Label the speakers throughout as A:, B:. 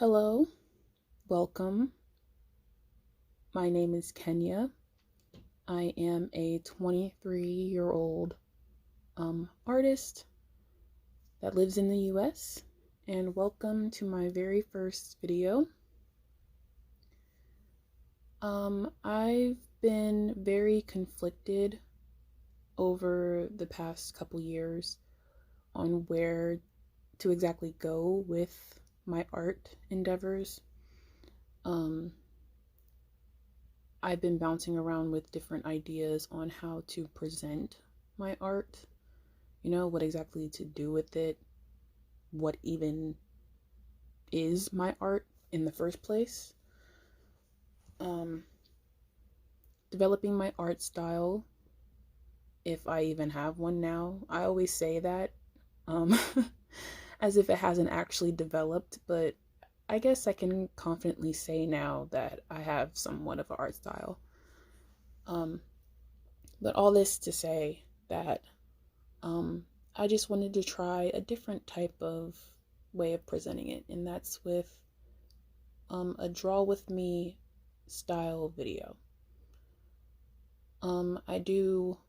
A: Hello, welcome. My name is Kenya. I am a 23-year-old artist that lives in the US, and welcome to my very first video. I've been very conflicted over the past couple years on where to exactly go with my art endeavors. I've been bouncing around with different ideas on how to present my art, what exactly to do with it, what even is my art in the first place. Developing my art style, if I even have one now. I always say that as if it hasn't actually developed, but I guess I can confidently say now that I have somewhat of an art style. But all this to say that I just wanted to try a different type of way of presenting it, and that's with a draw with me style video. I do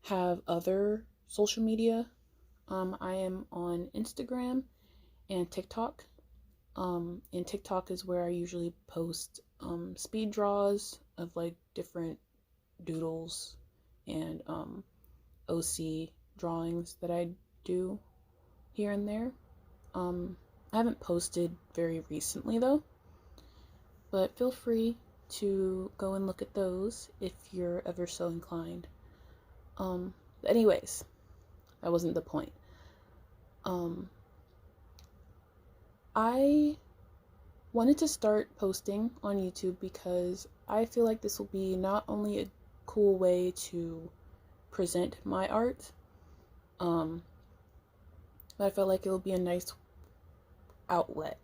A: have other social media. I am on Instagram and TikTok. And TikTok is where I usually post speed draws of like different doodles and OC drawings that I do here and there. I haven't posted very recently though, but feel free to go and look at those if you're ever so inclined. But anyways, that wasn't the point. I wanted to start posting on YouTube because I feel like this will be not only a cool way to present my art, but I felt like it will be a nice outlet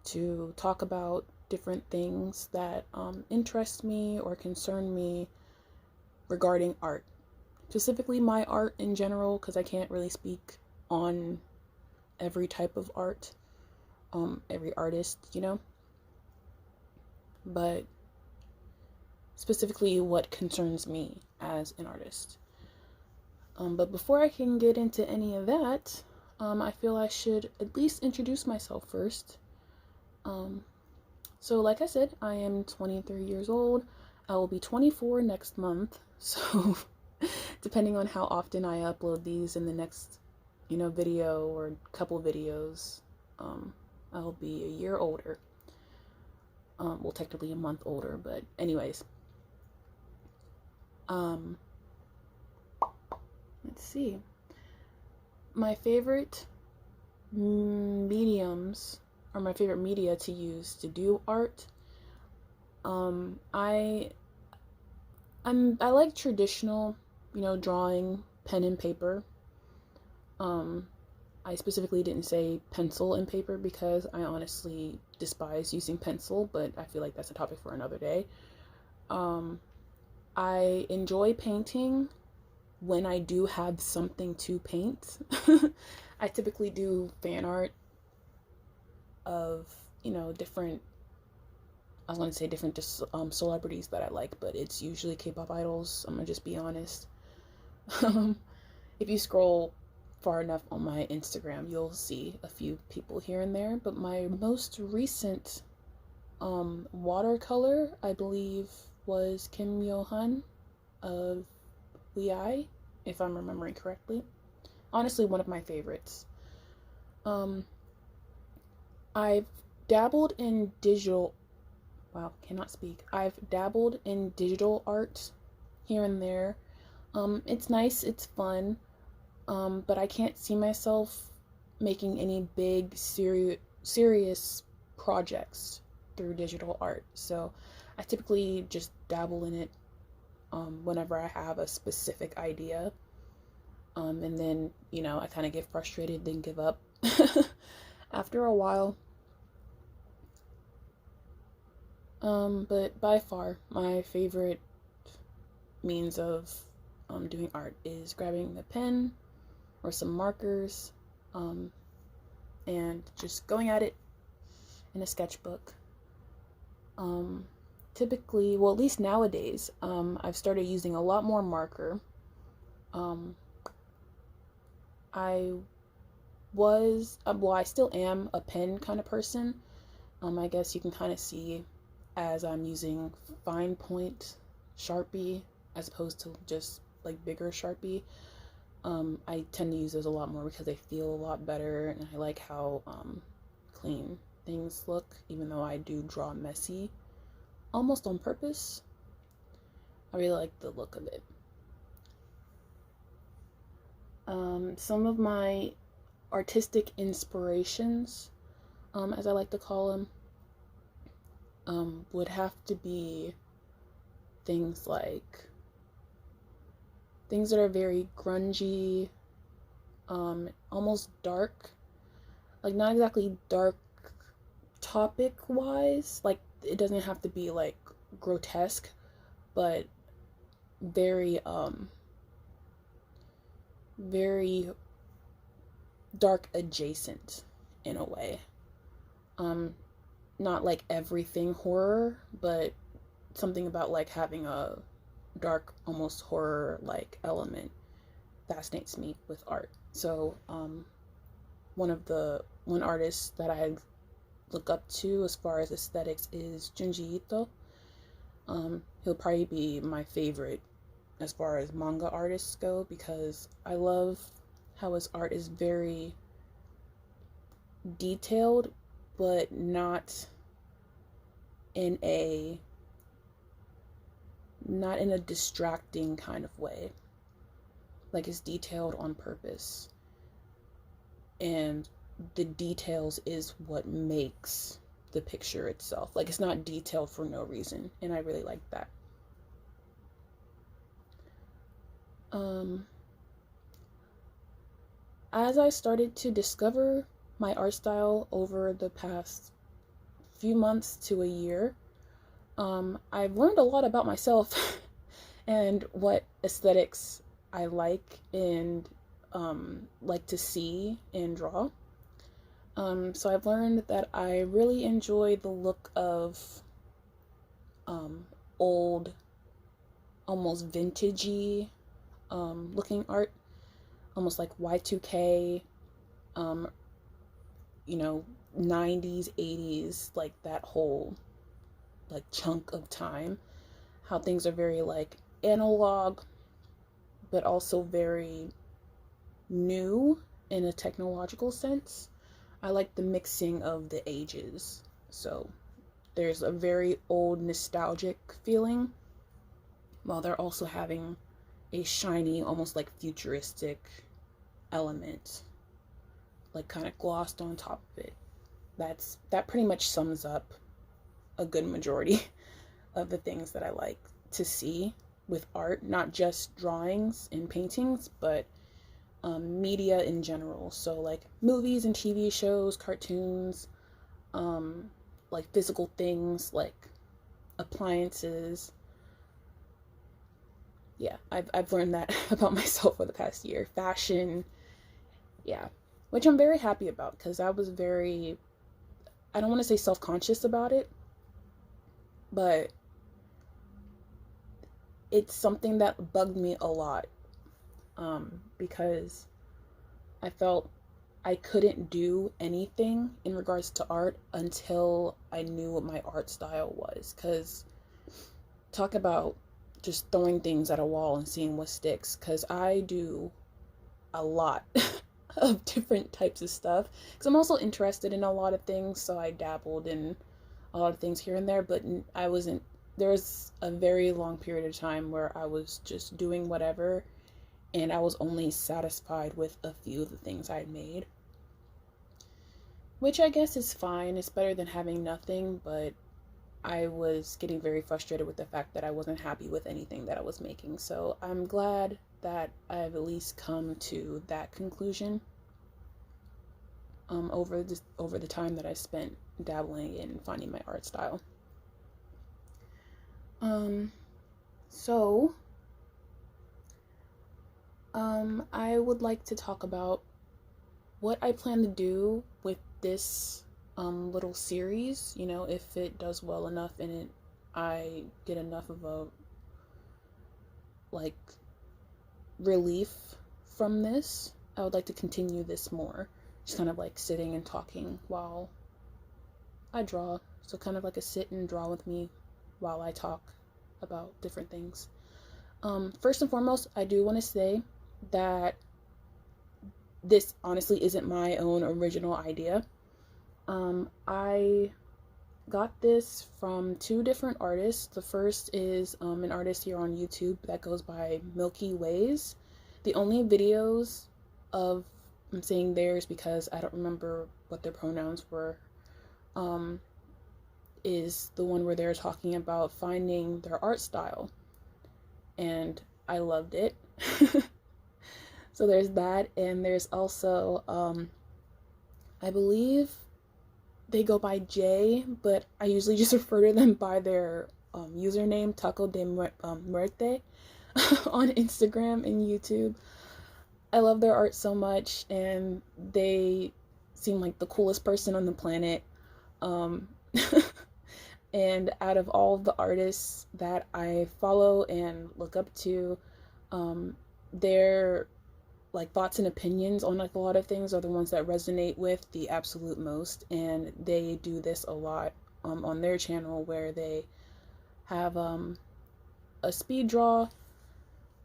A: to talk about different things that interest me or concern me regarding art. Specifically my art in general, because I can't really speak on every type of art, every artist, but specifically what concerns me as an artist. But before I can get into any of that, I feel I should at least introduce myself first. So like I said, I am 23 years old. I will be 24 next month. So depending on how often I upload these in the next, video or couple videos, I'll be a year older. Well, technically a month older, but anyways. Let's see. My favorite mediums, or my favorite media to use to do art, I like traditional, drawing, pen and paper. I specifically didn't say pencil and paper because I honestly despise using pencil, but I feel like that's a topic for another day. I enjoy painting when I do have something to paint. I typically do fan art of, different, I was going to say different celebrities that I like, but it's usually K-pop idols. I'm going to just be honest. If you scroll far enough on my Instagram, you'll see a few people here and there, but my most recent watercolor, I believe, was Kim Yo-hun of Lee, if I'm remembering correctly. Honestly, one of my favorites. I've dabbled in digital, wow, cannot speak. I've dabbled in digital art here and there. It's nice, it's fun, but I can't see myself making any big, serious projects through digital art. So I typically just dabble in it whenever I have a specific idea. And then, I kind of get frustrated, then give up after a while. But by far, my favorite means of doing art is grabbing a pen or some markers and just going at it in a sketchbook. Typically, well, at least nowadays, I've started using a lot more marker. I I still am a pen kind of person. I guess you can kind of see as I'm using fine point Sharpie as opposed to just like bigger Sharpie. I tend to use those a lot more because they feel a lot better, and I like how clean things look, even though I do draw messy almost on purpose. I really like the look of it. Some of my artistic inspirations, as I like to call them, would have to be things like things that are very grungy, almost dark, like not exactly dark topic wise, like it doesn't have to be like grotesque, but very very dark adjacent in a way. Not like everything horror, but something about like having a dark, almost horror like element fascinates me with art. So one artist that I look up to as far as aesthetics is Junji Ito. He'll probably be my favorite as far as manga artists go because I love how his art is very detailed, but not in a distracting kind of way. Like it's detailed on purpose, and the details is what makes the picture itself. Like it's not detailed for no reason, and I really like that. As I started to discover my art style over the past few months to a year, I've learned a lot about myself and what aesthetics I like and like to see and draw. So I've learned that I really enjoy the look of old, almost vintagey looking art, almost like Y2K, you know, 90s, 80s, like that whole like chunk of time. How things are very like analog, but also very new in a technological sense. I like the mixing of the ages. So there's a very old nostalgic feeling while they're also having a shiny, almost like futuristic element, like kind of glossed on top of it. That pretty much sums up a good majority of the things that I like to see with art, not just drawings and paintings, but media in general. So like movies and TV shows, cartoons, like physical things like appliances. Yeah, I've learned that about myself for the past year. Fashion, yeah, which I'm very happy about because I was very, I don't want to say self-conscious about it, but it's something that bugged me a lot, because I felt I couldn't do anything in regards to art until I knew what my art style was. Because talk about just throwing things at a wall and seeing what sticks, because I do a lot of different types of stuff because I'm also interested in a lot of things, so I dabbled in a lot of things here and there, but I wasn't, there was a very long period of time where I was just doing whatever, and I was only satisfied with a few of the things I made, which I guess is fine. It's better than having nothing, but I was getting very frustrated with the fact that I wasn't happy with anything that I was making. So I'm glad that I've at least come to that conclusion over the time that I spent dabbling in finding my art style. So I would like to talk about what I plan to do with this little series, you know, if it does well enough and I get enough of a like relief from this, I would like to continue this more. Just kind of like sitting and talking while I draw. So kind of like a sit and draw with me while I talk about different things. First and foremost, I do want to say that this honestly isn't my own original idea. I got this from two different artists. The first is an artist here on YouTube that goes by Milky Ways. The only videos of, I'm saying theirs because I don't remember what their pronouns were, is the one where they're talking about finding their art style. And I loved it. So there's that, and there's also, I believe they go by Jay, but I usually just refer to them by their username, Taco de Muerte, on Instagram and YouTube. I love their art so much, and they seem like the coolest person on the planet. And out of all of the artists that I follow and look up to, their like thoughts and opinions on like a lot of things are the ones that resonate with the absolute most. And they do this a lot on their channel, where they have a speed draw,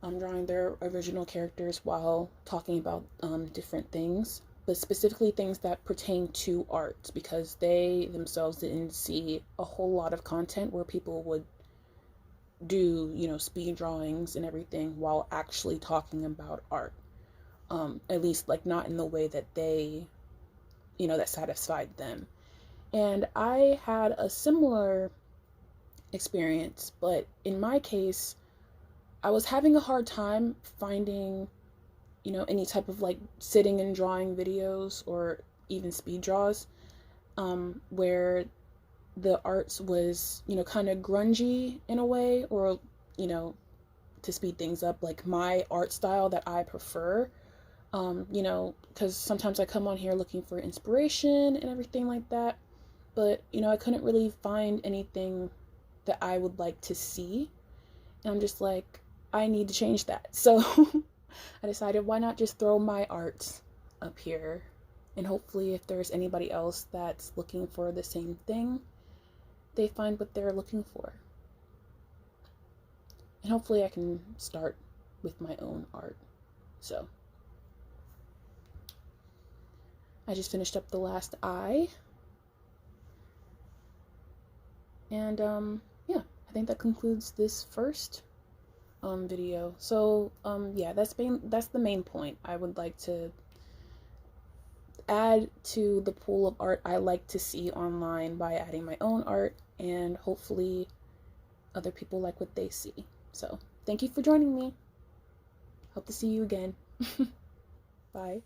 A: drawing their original characters while talking about different things, but specifically things that pertain to art, because they themselves didn't see a whole lot of content where people would do, you know, speed drawings and everything while actually talking about art. At least like not in the way that they, you know, that satisfied them. And I had a similar experience, but in my case, I was having a hard time finding, you know, any type of like sitting and drawing videos or even speed draws, where the arts was, you know, kind of grungy in a way, or, you know, to speed things up, like my art style that I prefer. You know, because sometimes I come on here looking for inspiration and everything like that, but, you know, I couldn't really find anything that I would like to see. And I'm just like, I need to change that. So I decided, why not just throw my art up here? And hopefully, if there's anybody else that's looking for the same thing, they find what they're looking for. And hopefully, I can start with my own art. So I just finished up the last eye. And yeah, I think that concludes this first video. So yeah, that's the main point. I would like to add to the pool of art I like to see online by adding my own art, and hopefully other people like what they see. So thank you for joining me. Hope to see you again. Bye.